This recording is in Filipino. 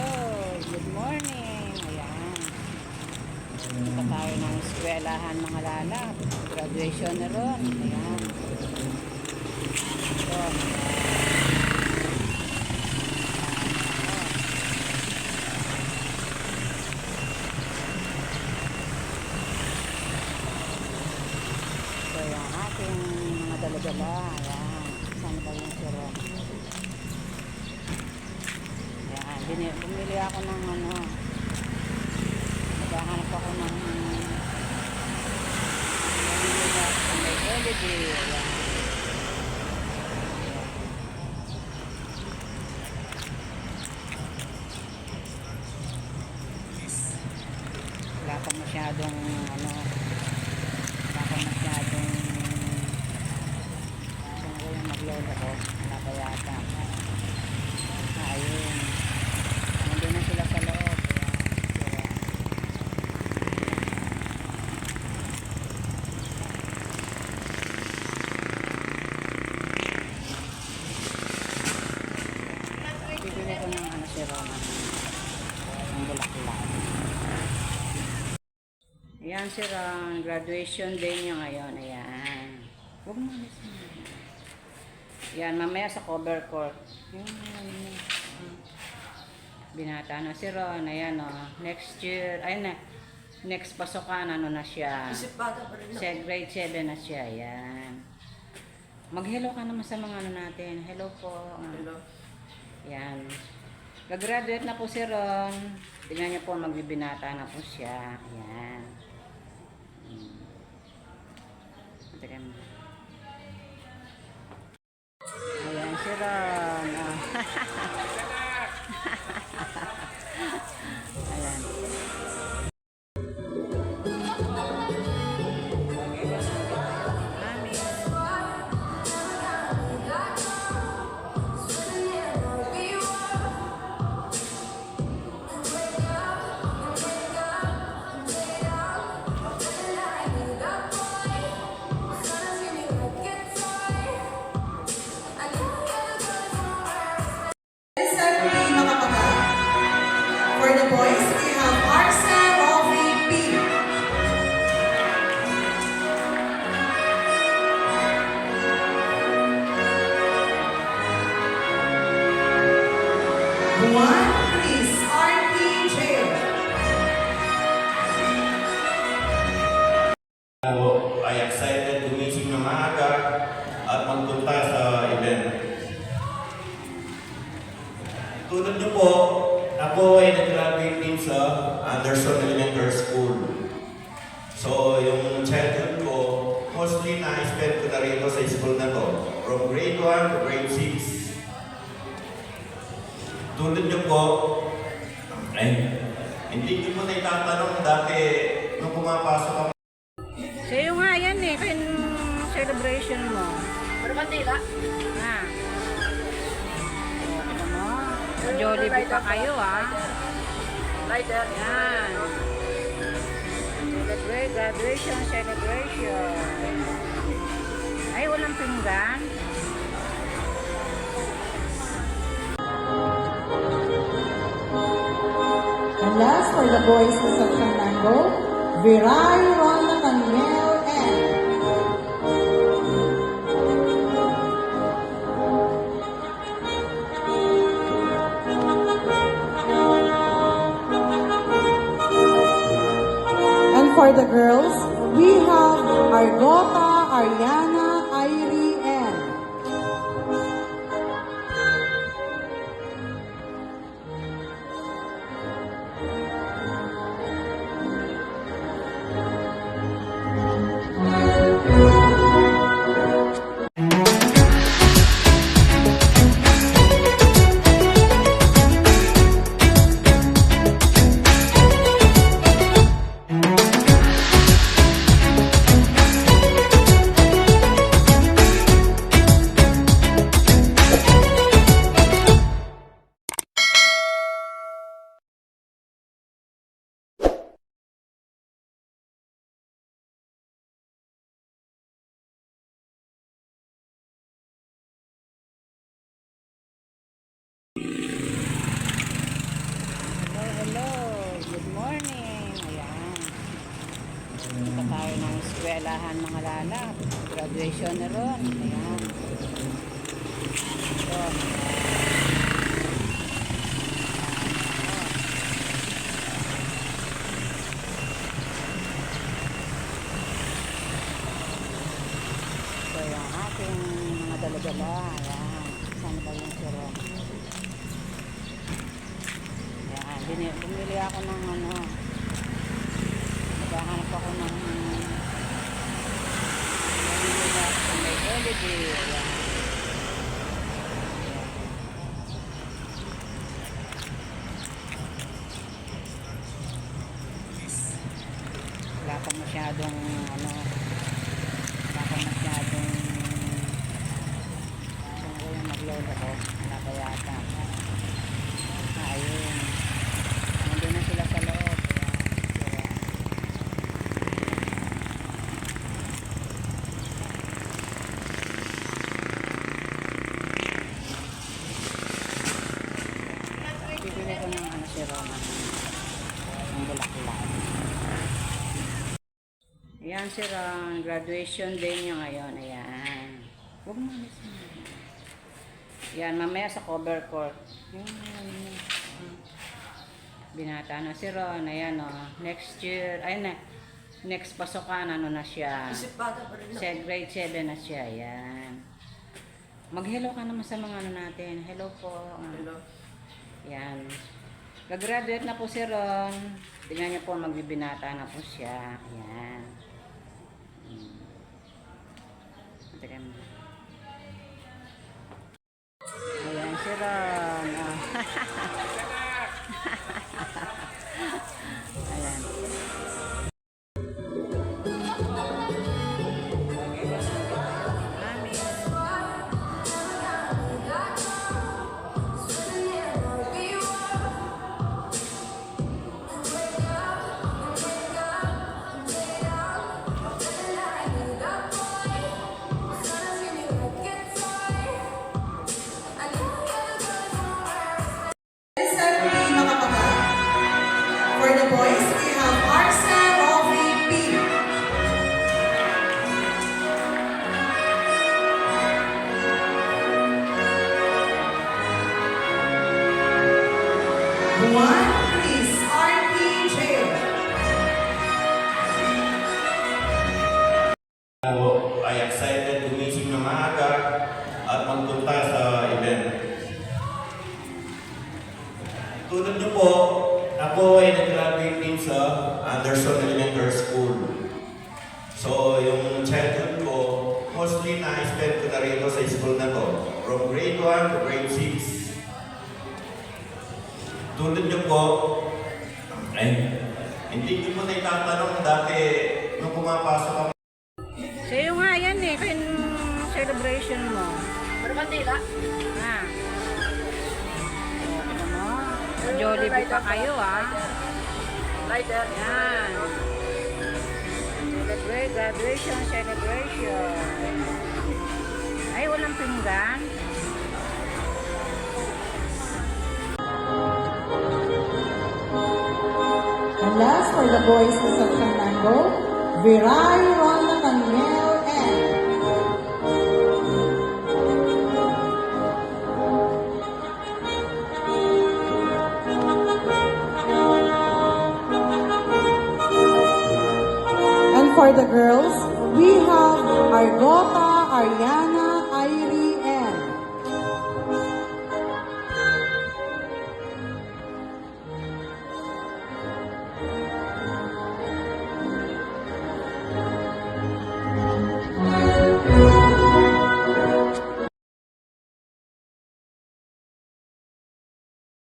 Good morning. Ayan. Punta tayo ng eskwelahan mga lalab. Graduation na ron. Ayan. Ito. Ito yung ating mga dala-dala. Ayan. Saan ba yung siro? Bumili ako ng naghahanap ako ng LED. Wala pa masyadong kung ko yung maglolo ko, wala pa yata. Ayun. Nandun na sila sa loob. Bibili ko ng si Roma. Ang bulaklak. Ayan si Ron. Graduation day niya ngayon. Ayan. Huwag mo alis mo. Ayan, mamaya sa cover court. Ayan. Binata na si Ron. Ayan next year, ayun na. Next pasukan, na siya. Grade 7 na siya. Ayan. Mag-hello ka naman sa mga natin. Hello po. Hello. Ayan. Gagraduate na po si Ron. Tingnan niyo po, magbibinata na po siya. Ayan. Ayan si Ron. Ayan. For the boys, we have Arsen, Rolfi, Pete. One, please, RPJ. Ay excited gumising na maaga at magpunta sa event. Tulad niyo po, ako ay nag-graduate din sa Anderson Elementary School. So, yung childhood ko, mostly na-spend ko na rito sa school na to. From grade 1 to grade 6. Tulad niyo po, hindi niyo po na itatanong dati nung pumapasok ako. Sa'yo nga yan kaya celebration mo. Pero Mandela? Ha? Jollibee pa kayo Lighter. Yan. Graduation celebration. Ay, walang pinggan. And last, for the boys sa Section Mango, Viray, Rona, Daniel, and for the girls, we have Argota, Ariana, Irie, and eskwelahan mga lalab. Graduation na ron. Ayan. Ito. Ito yung ating mga dala-dala. Ayan. Saan ba yung siro? Ayan. Bumili ako ng ano. Naghahanap ako ng may LED. Ayan. Wala pa masyadong ano, wala pa masyadong kung ko yung mag-load ako, wala pa yata. Ayun, nandun na sila sa loob. Ayan. Bibili ko ng ano si Roma ng bulaklak. Ayan si Ron, graduation day niya ngayon. Ayan. Huwag mo alis mo. Ayan, mamaya sa cover court. Ayan. Binata na si Ron. Ayan o. Next year, ayun na. Next pasukan, ano na siya. Isip bata pa rin ako. Grade 7 na siya. Ayan. Mag-hello ka naman sa mga ano natin. Hello po. Hello. Ayan. Gagraduate na po si Ron. Tingnan niyo po, magbibinata na po siya. Ayan. Teka mo. Ayan si Ron. Oh. Ayan. Amin. Assembly mga kapatid. For the boys, we have Arsen Rolfi P. Juan Chris RPJ. Ako ay excited gumising na maaga at magpunta sa event. Tulad niyo po, ako ay nag-graduate din sa Anderson Elementary School. So, yung childhood ko, mostly na-spend ko na rito sa school na to. From grade 1 to grade 6. Tulad niyo po, ay, hindi niyo po na itatanong dati nung pumapasok ako. Sa'yo nga yan eh. Kaya celebration mo. Pero Mandela. Ha? Ano mo? Jollibee pa kayo ah. Lighter. Yan. Celebrate, graduation, celebration. Ay, walang pinggan. And last for the boys of San Mango, Viray Ronda Daniel N. And for the girls, we have Argota Ariana